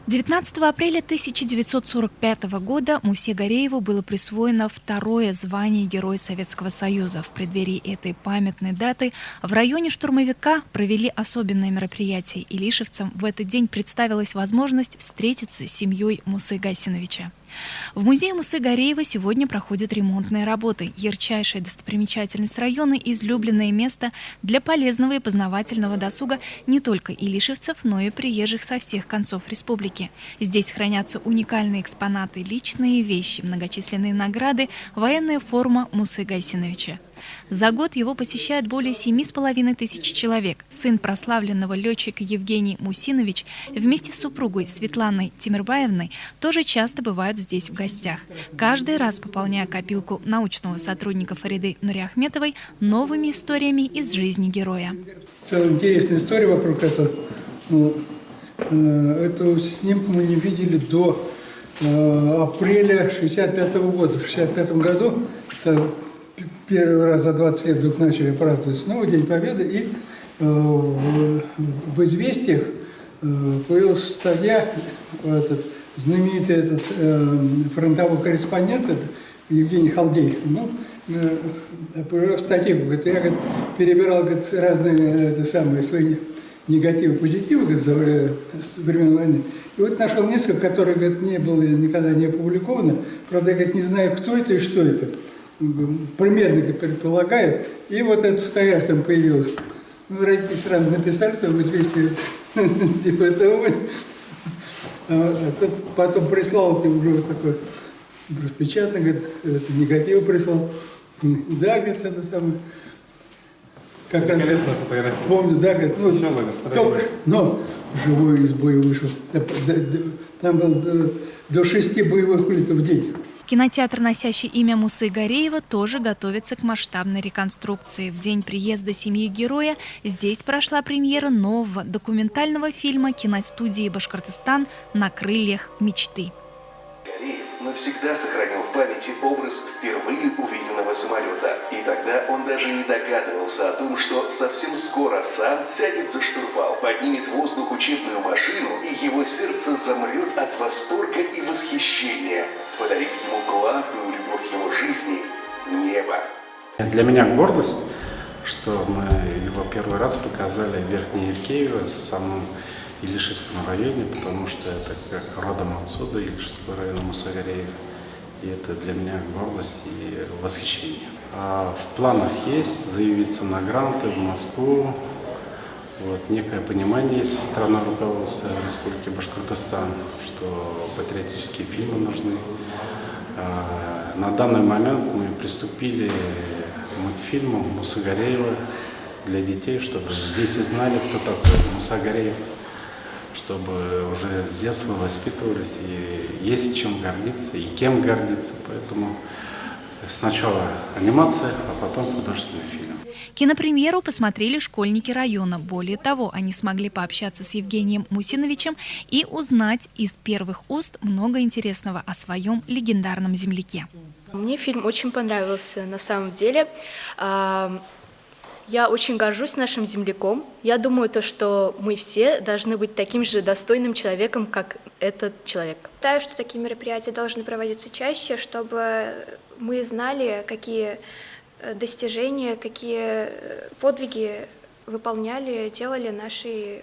19 апреля 1945 года Мусе Гарееву было присвоено второе звание Героя Советского Союза. В преддверии этой памятной даты в районе Штурмовика провели особенное мероприятие, и лишевцам в этот день представилась возможность встретиться с семьей Мусы Гайсиновича. В музее Мусы Гареева сегодня проходят ремонтные работы. Ярчайшая достопримечательность района – излюбленное место для полезного и познавательного досуга не только илишевцев, но и приезжих со всех концов республики. Здесь хранятся уникальные экспонаты, личные вещи, многочисленные награды, военная форма Мусы Гайсиновича. За год его посещают более 7,5 тысяч человек. Сын прославленного летчика Евгений Мусинович вместе с супругой Светланой Тимирбаевной тоже часто бывают здесь в гостях, каждый раз пополняя копилку научного сотрудника Фариды Нуриахметовой новыми историями из жизни героя. Целая интересная история вокруг этого. Эту снимку мы не видели до апреля 1965 года. В 1965 году первый раз за 20 лет вдруг начали праздновать снова День Победы, и в «Известиях» появилась статья, знаменитый фронтовой корреспондент Евгений Халдей. Статью, я перебирал разные свои негативы, позитивы за времен войны. И вот нашел несколько, которые не было никогда не опубликовано. Правда, я не знаю, кто это и что это. Примерно предполагаю. И вот эта фотография там появилась. Родители сразу написали, что в «Известии» типа этого. Потом прислал уже вот такой распечатанный, говорит, негатив прислал. Да, говорит, это самое. Как великолепная фотография. Помню, да, говорит, только, живой из боя вышел. Там было до 6 боевых вылетов в день. Кинотеатр, носящий имя Мусы Гареева, тоже готовится к масштабной реконструкции. В день приезда семьи героя здесь прошла премьера нового документального фильма киностудии «Башкортостан» «На крыльях мечты». Гареев навсегда сохранил в памяти образ впервые увиденного самолета. И тогда он даже не догадывался о том, что совсем скоро сам сядет за штурвал, поднимет в воздух учебную машину, и его сердце замрет от восторга и восхищения, подарив ему главную любовь его жизни – небо. Для меня гордость, что мы его первый раз показали в Верхней Иркееве, в самом Илишевском районе, потому что это как родом отсюда, Илишевского района Муса Гареев. И это для меня гордость и восхищение. В планах есть заявиться на гранты в Москву. Некое понимание есть со стороны руководства Республики Башкортостан, что патриотические фильмы нужны. На данный момент мы приступили к мультфильму Мусы Гареева для детей, чтобы дети знали, кто такой Муса Гареев, чтобы уже с детства воспитывались, и есть чем гордиться, и кем гордиться. Поэтому сначала анимация, а потом художественный фильм. Кинопремьеру посмотрели школьники района. Более того, они смогли пообщаться с Евгением Мусиновичем и узнать из первых уст много интересного о своем легендарном земляке. Мне фильм очень понравился на самом деле. Я очень горжусь нашим земляком. Я думаю, что мы все должны быть таким же достойным человеком, как этот человек. Считаю, что такие мероприятия должны проводиться чаще, чтобы мы знали, какие достижения, какие подвиги делали наши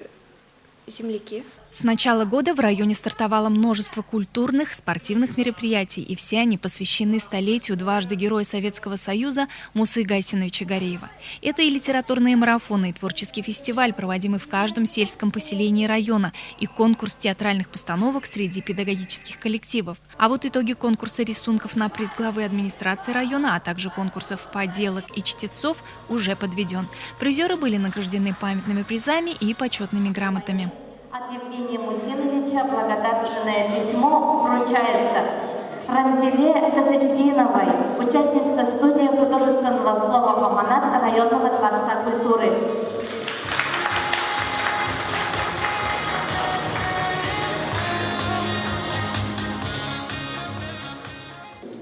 земляки. С начала года в районе стартовало множество культурных, спортивных мероприятий, и все они посвящены столетию дважды Героя Советского Союза Мусы Гайсиновича Гареева. Это и литературные марафоны, и творческий фестиваль, проводимый в каждом сельском поселении района, и конкурс театральных постановок среди педагогических коллективов. А вот итоги конкурса рисунков на приз главы администрации района, а также конкурсов поделок и чтецов уже подведен. Призеры были награждены памятными призами и почетными грамотами. От Евгения Мусиновича благодарственное письмо вручается Рамзиле Казетдиновой, участница студии художественного слова «Аманат» районного дворца культуры.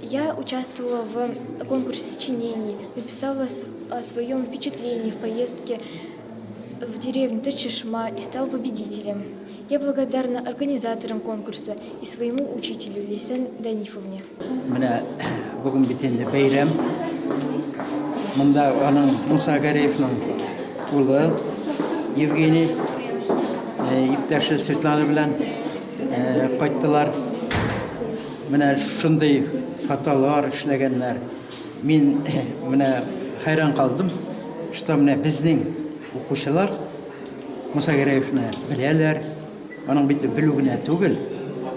Я участвовала в конкурсе сочинений, написала о своем впечатлении в поездке в деревню Тачишма и стала победителем. Я благодарна организаторам конкурса и своему учителю Лейсан Данифовне. Менә бүген бит инде бәйрәм. Монда аның Муса Гареевның улы Евгений, иптәше Светлана белән кайттылар. Менә шундый фотолар эшләгәннәр. Мин менә хайран калдым, что менә безнең укучылар Муса Гареевны беләләр. Аның бит белү генә түгел.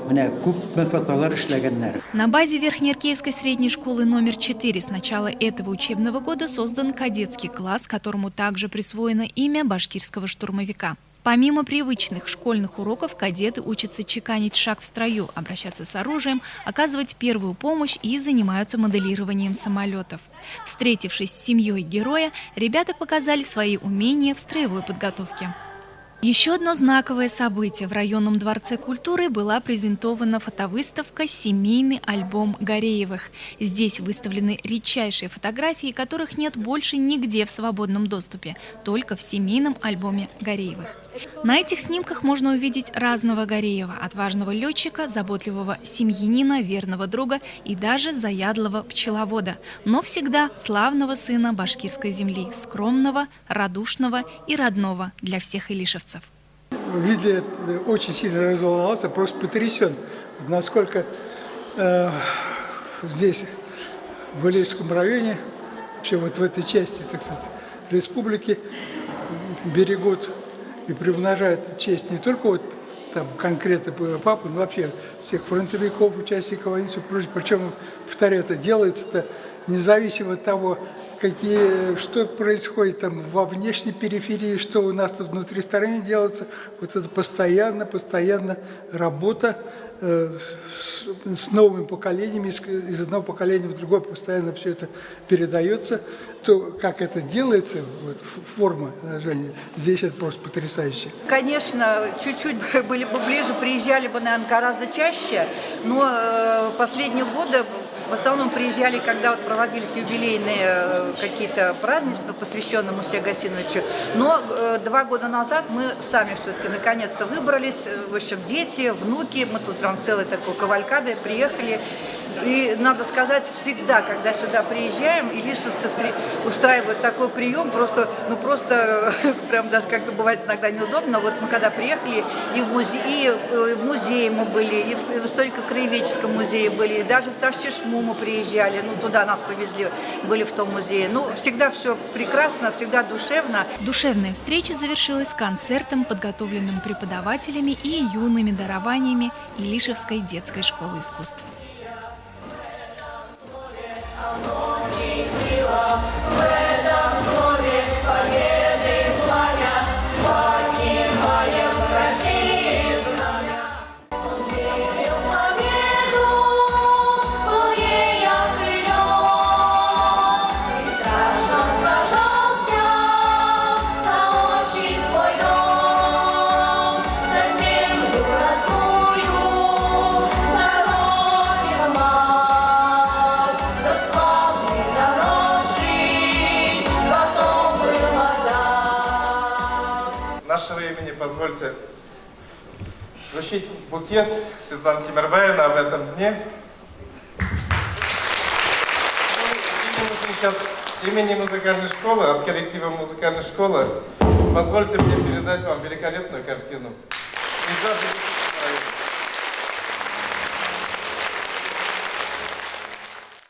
Менә күпме фотолар эшләгәннәр. На базе Верхнеаркеевской средней школы номер 4 с начала этого учебного года создан кадетский класс, которому также присвоено имя башкирского штурмовика. Помимо привычных школьных уроков, кадеты учатся чеканить шаг в строю, обращаться с оружием, оказывать первую помощь и занимаются моделированием самолетов. Встретившись с семьей героя, ребята показали свои умения в строевой подготовке. Еще одно знаковое событие. В районном дворце культуры была презентована фотовыставка «Семейный альбом Гареевых». Здесь выставлены редчайшие фотографии, которых нет больше нигде в свободном доступе, только в семейном альбоме Гареевых. На этих снимках можно увидеть разного Гареева, отважного летчика, заботливого семьянина, верного друга и даже заядлого пчеловода, но всегда славного сына башкирской земли, скромного, радушного и родного для всех илишевцев. Видя это, очень сильно разволновался, просто потрясен, насколько здесь, в Илишском районе, вообще вот в этой части, так сказать, республики, берегут и приумножают честь не только вот там конкретно папы, но вообще всех фронтовиков, участников войны, все прочее. Причем, повторяю, это делается-то независимо от того, что происходит там во внешней периферии, что у нас тут внутри страны делается. Вот это постоянно работа с новыми поколениями, из одного поколения в другое постоянно все это передается. То, как это делается, вот, форма выражения, здесь это просто потрясающе. Конечно, чуть-чуть были бы ближе, приезжали бы, наверное, гораздо чаще, но последние годы в основном приезжали, когда вот проводились юбилейные какие-то празднества, посвященные Мусе Гасиновичу. Но 2 года назад мы сами все-таки наконец-то выбрались, в общем, дети, внуки, мы тут прям целой такой кавалькадой приехали. И надо сказать, всегда, когда сюда приезжаем, илишевцы устраивают такой прием, просто прям даже как-то бывает иногда неудобно. Вот мы когда приехали, и в музее мы были, и в историко-краеведческом музее были, и даже в Таш-Чешму мы приезжали, туда нас повезли, были в том музее. Всегда все прекрасно, всегда душевно. Душевная встреча завершилась концертом, подготовленным преподавателями и юными дарованиями Илишевской детской школы искусств. Нашего имени позвольте вручить букет Светлане Тимирбаевне об этом дне. Сейчас имени музыкальной школы, от коллектива музыкальной школы, позвольте мне передать вам великолепную картину.